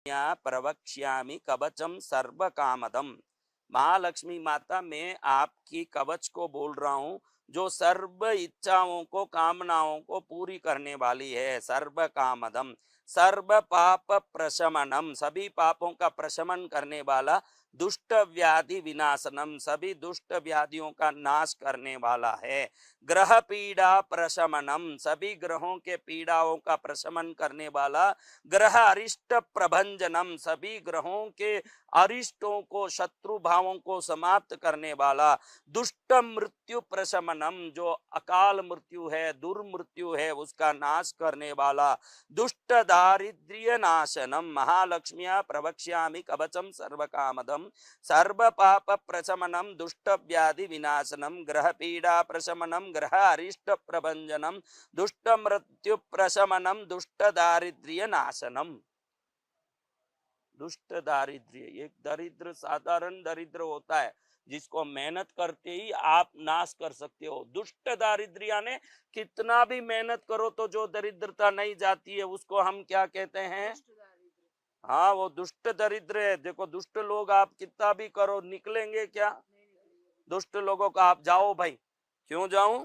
या प्रवक्ष्यामि कवचम सर्व कामदम। महालक्ष्मी माता, मैं आपकी कवच को बोल रहा हूँ जो सर्व इच्छाओं को, कामनाओं को पूरी करने वाली है। सर्व कामदम, सर्व पाप प्रशमनम, सभी पापों का प्रशमन करने वाला। दुष्ट व्याधि विनाशनम, सभी दुष्ट व्याधियों का नाश करने वाला है। ग्रह पीड़ा प्रशमनम, सभी ग्रहों के पीड़ाओं का प्रशमन करने वाला। ग्रह अरिष्ट प्रभंजनम, सभी ग्रहों के अरिष्टों को, शत्रु भावों को समाप्त करने वाला। दुष्ट मृत्यु प्रशमनम, जो अकाल मृत्यु है, दुर्मृत्यु है, उसका नाश करने वाला। दुष्ट दारिद्र्य नाशनम, महालक्ष्म्या प्रवक्ष्यामि कवचम सर्व कामदम। सर्व पाप प्रशमनम, दुष्ट व्याधि विनाशनम, ग्रह पीड़ा प्रशमनम, ग्रह अरिष्ट प्रभंजनम, दुष्ट मृत्यु प्रशमनम, दुष्ट दारिद्र्य नाशनम। दुष्ट दारिद्र्य, एक दरिद्र साधारण दरिद्र होता है जिसको मेहनत करते ही आप नाश कर सकते हो। दुष्ट दारिद्र्य यानी कितना भी मेहनत करो तो जो दरिद्रता नहीं जाती है, उसको हम क्या कहते हैं? हाँ, वो दुष्ट दरिद्र है। देखो, दुष्ट लोग आप कितना भी करो, निकलेंगे क्या? दुष्ट लोगों का आप जाओ भाई, क्यों जाऊं?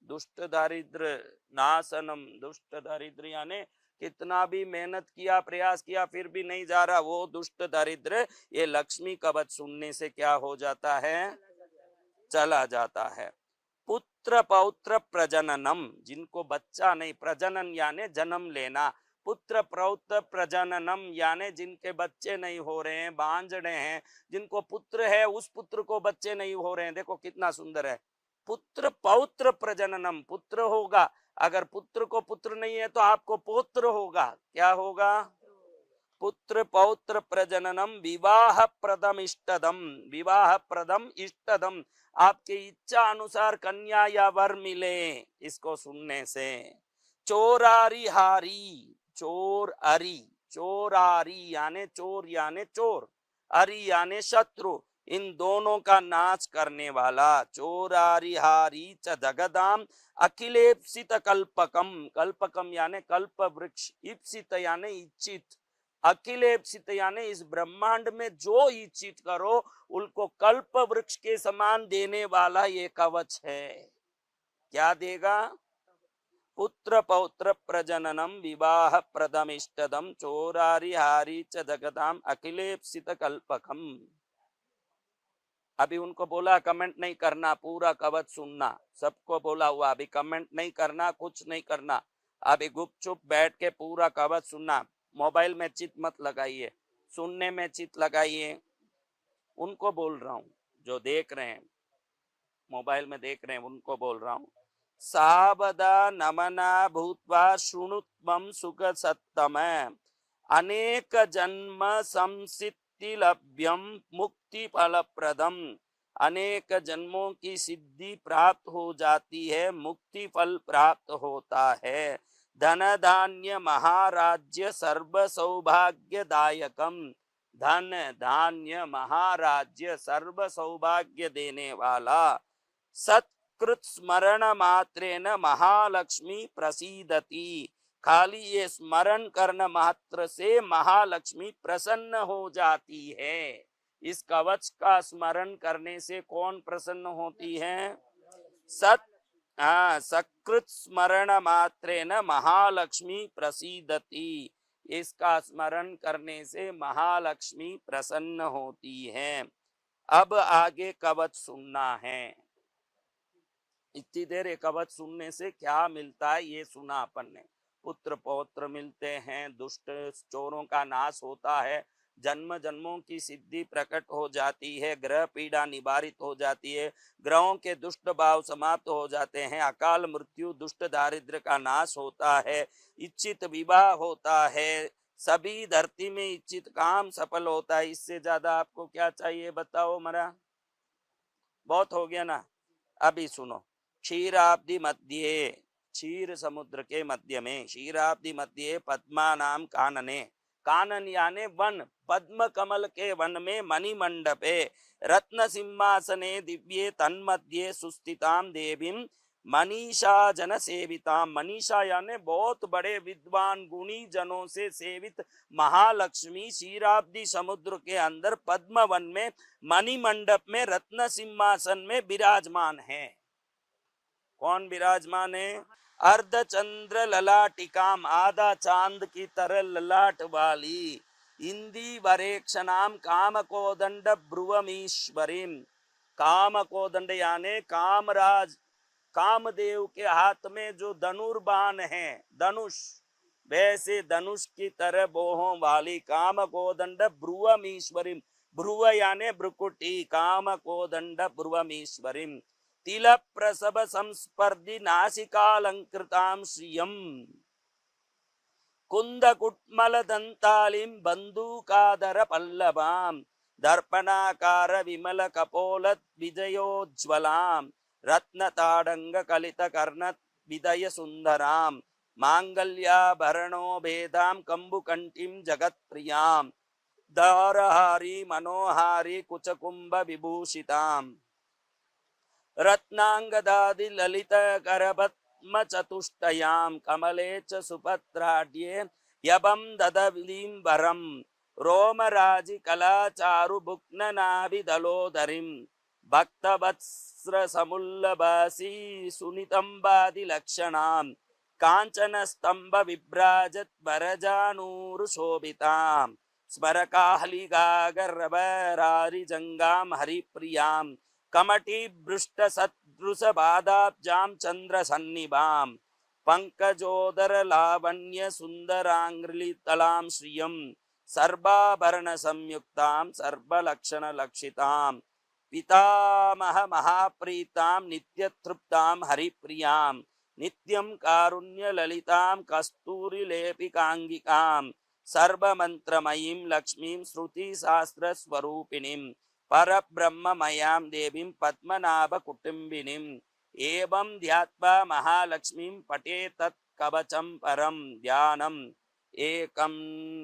दुष्ट दारिद्र नाशनम, दुष्ट दारिद्र यानी कितना भी मेहनत किया, प्रयास किया, फिर भी नहीं जा रहा, वो दुष्ट दारिद्र। ये लक्ष्मी कवच सुनने से क्या हो जाता है? चला जाता है। पुत्र पौत्र प्रजननम, जिनको बच्चा नहीं, प्रजनन यानी जन्म लेना। पुत्र पौत्र प्रजननम यानी जिनके बच्चे नहीं हो रहे हैं, बांझड़े हैं, जिनको पुत्र है उस पुत्र को बच्चे नहीं हो रहे हैं। देखो कितना सुंदर है, पुत्र पौत्र प्रजननम, पुत्र होगा। अगर पुत्र को पुत्र नहीं है तो आपको पौत्र होगा। क्या होगा? पुत्र पौत्र प्रजननम, विवाह प्रदम इष्टदम, विवाह प्रदम इष्टदम, आपके इच्छा अनुसार कन्या या वर मिले इसको सुनने से। चोरारी हारी, चोर अरी, चोरारी यानी चोर यानी चोर, अरी यानी शत्रु, इन दोनों का नाश करने वाला। चोरारी हारी च जगदाम अखिलेप्सित कल्पकम, कल्पकम यानी कल्प वृक्ष, इप्सित यानी इच्छित, अखिलेप्सित यानी इस ब्रह्मांड में जो इच्छित करो उनको कल्प वृक्ष के समान देने वाला ये कवच है। क्या देगा? पुत्र पौत्र प्रजननम, विवाह प्रदमिष्टदम, चोरारी हारी च जगदाम अखिलेप्सित कल्पकम। अभी उनको बोला कमेंट नहीं करना, पूरा कवच सुनना, सबको बोला हुआ अभी कमेंट नहीं करना, कुछ नहीं करना, अभी गुपचुप बैठ के पूरा कवच सुनना। मोबाइल में चित मत लगाइए, सुनने में चित लगाइए। उनको बोल रहा हूँ जो देख रहे हैं, मोबाइल में देख रहे हैं, उनको बोल रहा हूँ। सावदा नमना भूत्वा शृणुत्वं सुख सत्तम, अनेक जन्म संसिद्धि लभ्यम मुक्ति फलप्रदम, अनेक जन्मों की सिद्धि प्राप्त हो जाती है, मुक्ति फल प्राप्त होता है। धन धान्य महाराज्य सर्व सौभाग्यदायकम, धन धान्य महाराज्य सर्व सौभाग्य देने वाला। सत्कृत स्मरण मात्रेन महालक्ष्मी प्रसीदति, खाली ये स्मरण करने मात्र से महालक्ष्मी प्रसन्न हो जाती है। इस कवच का स्मरण करने से कौन प्रसन्न होती है? सकृत स्मरण मात्रेन महालक्ष्मी प्रसीदति, इसका स्मरण करने से महालक्ष्मी प्रसन्न होती है। अब आगे कवच सुनना है। इतनी देर कवच सुनने से क्या मिलता है ये सुना अपन ने। पुत्र पौत्र मिलते हैं, दुष्ट चोरों का नाश होता है, जन्म जन्मों की सिद्धि प्रकट हो जाती है, ग्रह पीड़ा निवारित हो जाती है, ग्रहों के दुष्ट भाव समाप्त हो जाते हैं, अकाल मृत्यु दुष्ट दारिद्र्य का नाश होता है, इच्छित विवाह होता है, सभी धरती में इच्छित काम सफल होता है। इससे ज्यादा आपको क्या चाहिए बताओ मरा? बहुत हो गया ना। अभी सुनो, क्षीराब्धि मध्य, क्षीर समुद्र के मध्य में, क्षीराब्धि मध्य पद्मा नाम कानने, कानन याने वन, पद्म कमल के वन में मणिमंडपे रत्न सिंहासने दिव्ये तन्मध्ये सुस्थितां देवीं मनीषा जन सेविता, मनीषा यानी बहुत बड़े विद्वान गुणी जनों से सेवित महालक्ष्मी क्षीराब्दी समुद्र के अंदर पद्म वन में मणि मंडप में रत्न सिंहासन में विराजमान है। कौन विराजमान है? अर्धचंद्र ललाटिकाम, आधा चांद की तरह ललाट वाली, इंदी वरेक्षणाम काम कोदंड ब्रुवमीश्वरीम, काम कोदंड यानी कामराज कामदेव के हाथ में जो धनुर्बाण है, धनुष, वैसे धनुष की तरह बोहों वाली काम कोदंड ब्रुवमीश्वरीम, ब्रुव यानी ब्रुकुटी, काम कोदंड ब्रुवमीश्वरीम, तिल प्रसव संस्पर्धि नासिकालंकृतां श्रियं, कुंद कुट्मल दंतालिं बंदूकादर पल्लवां, दर्पणाकार विमल कपोल विजयोज्ज्वलां, रत्न ताडंग कलित कर्ण विदय सुंदरां, मांगल्याभरणो भेदां कंबुकंठीं जगत्प्रियां, दारहारी मनोहारी कुचकुंभ विभूषितां, रत्नांगदादि ललित करपद्म चतुष्टयां, कमले च सुपत्राढ्ये यबं ददवीं वरं, रोमराजि कलाचारु भुक्ननाभिदलोदरीं, भक्तवत्स्र समुल्लभासी सुनितंबादि लक्षणां, कांचन स्तंभ विभ्राजत वरजानूर शोभितां, स्मरकाहलिगागर्भरारि जंगां हरिप्रियां, कमटी भृष्ट सदृश बादाब्जां चंद्र सन्निभां, पंकजोदर लावण्य सुंदरांग्रितलां श्रियं, सर्वाभरण संयुक्तां सर्वलक्षण लक्षितां, पितामह महाप्रीतां नित्य तृप्तां हरिप्रियां, नित्यं कारुण्य ललितां कस्तूरी लेपिकांगिकां, सर्वमंत्रमयीं लक्ष्मीं श्रुति शास्त्र स्वरूपिणीं, परब्रह्ममयां देवीं पद्मनाभ कुटुंबिनीं, एवं ध्यात्वा महालक्ष्मीं पठे तत् कवचं परं ध्यानम्, एकं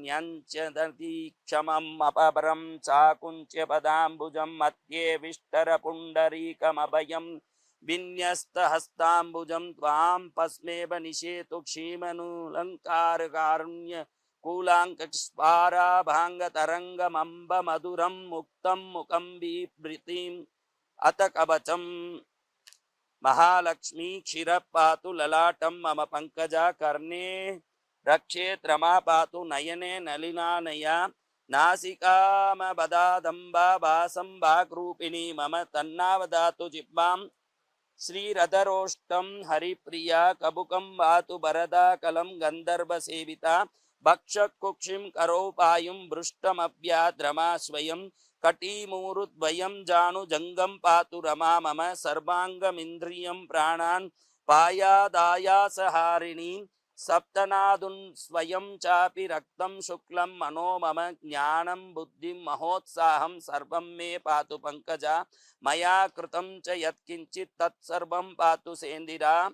न्यञ्चदतीक्षमम् अपरं चाकुञ्च्य पदाम्बुजं मध्ये विष्टर पुण्डरीकमभयं विन्यस्तहस्ताम्बुजं त्वां पस्मेव निषेतु क्षीमनुलङ्कारकारुण्य कूलांकस्पाराभांग तरंगमंब मधुरं मुक्तं मुखं बिभृतिं अत कवचं, महालक्ष्मी क्षीर पातु ललाटं मम पंकजा कर्णे, रक्षेत् रमा पातु नयने नलिनानया, नासिकामबदादम्बा भासं भागरूपिणी मम तन्नावदातु जिह्वां, श्रीरधरोष्टं हरिप्रिया कबुकं वातु वरदा कलं गंधर्व सेविता, भक्षकुक्षिं करोपायुं भृष्टमव्याद्रमा स्वयं, कटिमूरुद्वयं जानुजंगं पातु रमा मम, सर्वांगमिन्द्रियं प्राणान् पायादायासहारिणी, सप्तनादुन् स्वयं चापि रक्तं शुक्लं मनो मम, ज्ञानं बुद्धिं महोत्साहं सर्वं मे पातु पंकजा, मया कृतं च यत्किंचित् तत्सर्वं पातु सेन्दिरा,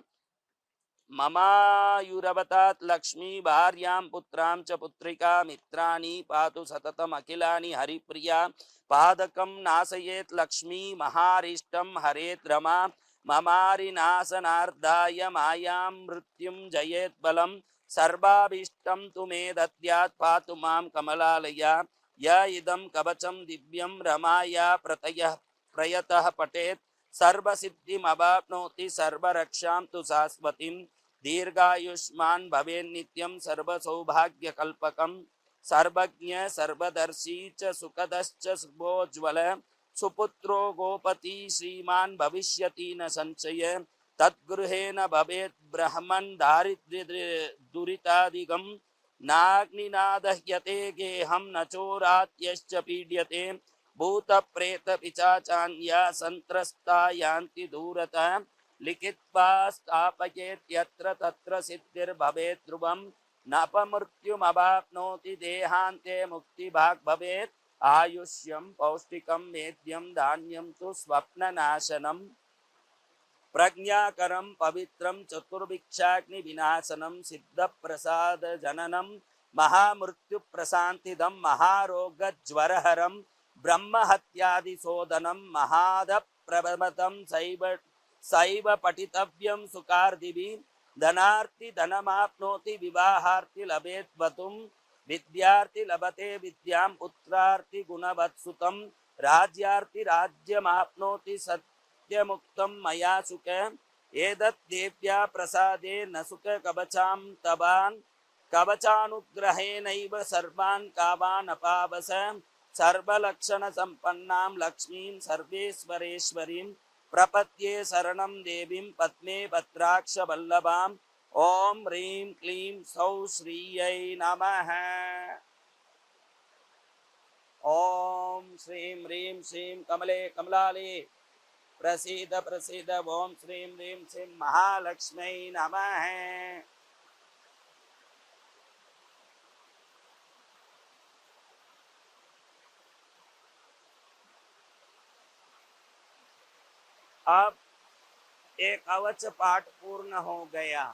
ममायुरवतात् लक्ष्मी भार्यां पुत्रां च पुत्रिका मित्राणि पातु सततम् अखिलानि हरिप्रिया, पादकं नासयेत् लक्ष्मी महारिष्टं हरेत् रमा, ममारिनाशनार्धाय मायां मृत्युं जयेत् बलं, सर्वाभीष्टं तु मे दद्यात् पातु मां कमलालया, य इदं कवचं दिव्यं रमाया प्रयतः पठेत्, सर्वसिद्धिमवाप्नोति सर्वरक्षां तु शाश्वतीं, दीर्घायुष्मान् भवेन्नित्यं सर्वसौभाग्यकल्पकं, सर्वज्ञ सर्वदर्शी च सुखदश्च शुभोज्ज्वल, सुपुत्रो गोपति श्रीमान् भविष्यति न संशय, तद्गृहेण भवेत् ब्रह्मन् दारिद्र्य दुरितादिगं, नाग्निनादह्यते गेहं न चोरात्यश्च पीड्यते, भूत प्रेत पिशाचान्या संत्रस्ता यान्ति दूरतः, लिखित्वा स्थापयेत् यत्र तत्र सिद्धिर्भवेत् ध्रुवं, नापमृत्युमवाप्नोति देहान्ते मुक्तिभाग् भवेत्, आयुष्यं पौष्टिकं मेद्यं धान्यं तु स्वप्ननाशनं, प्रज्ञाकरं पवित्रं चतुर्भिक्षाग्नि विनाशनं, सिद्धप्रसाद जननं महामृत्युप्रशान्तिदं, महारोगज्वरहरं ब्रह्महत्यादिशोधनं, महादप्रभतं सैव पठितव्यं सुकार्दिभिः धनार्थी धनमाप्नोति विवाहार्थी लभेत वतुम विद्यार्थी लभते विद्यां पुत्रार्थी गुणवत्सुतम राज्यार्थी राज्यमाप्नोति सत्यमुक्तं मया सुखे एतत् देव्या प्रसादे न सुख कवचां तवान् कवचानुग्रहेणैव सर्वान् कामान् अपावस सर्वलक्षण संपन्नां लक्ष्मीं सर्वेश्वरेश्वरीं प्रपद्ये शरणं देवीं पद्मे भद्राक्ष वल्लभां ओम ह्रीं क्लीं सौः श्रीयै नमः। ओम श्रीं ह्रीं श्रीं कमले कमलाले प्रसीद प्रसीद ओम श्रीं ह्रीं श्रीं महालक्ष्म्यै नमः। अब एक कवच पाठ पूर्ण हो गया।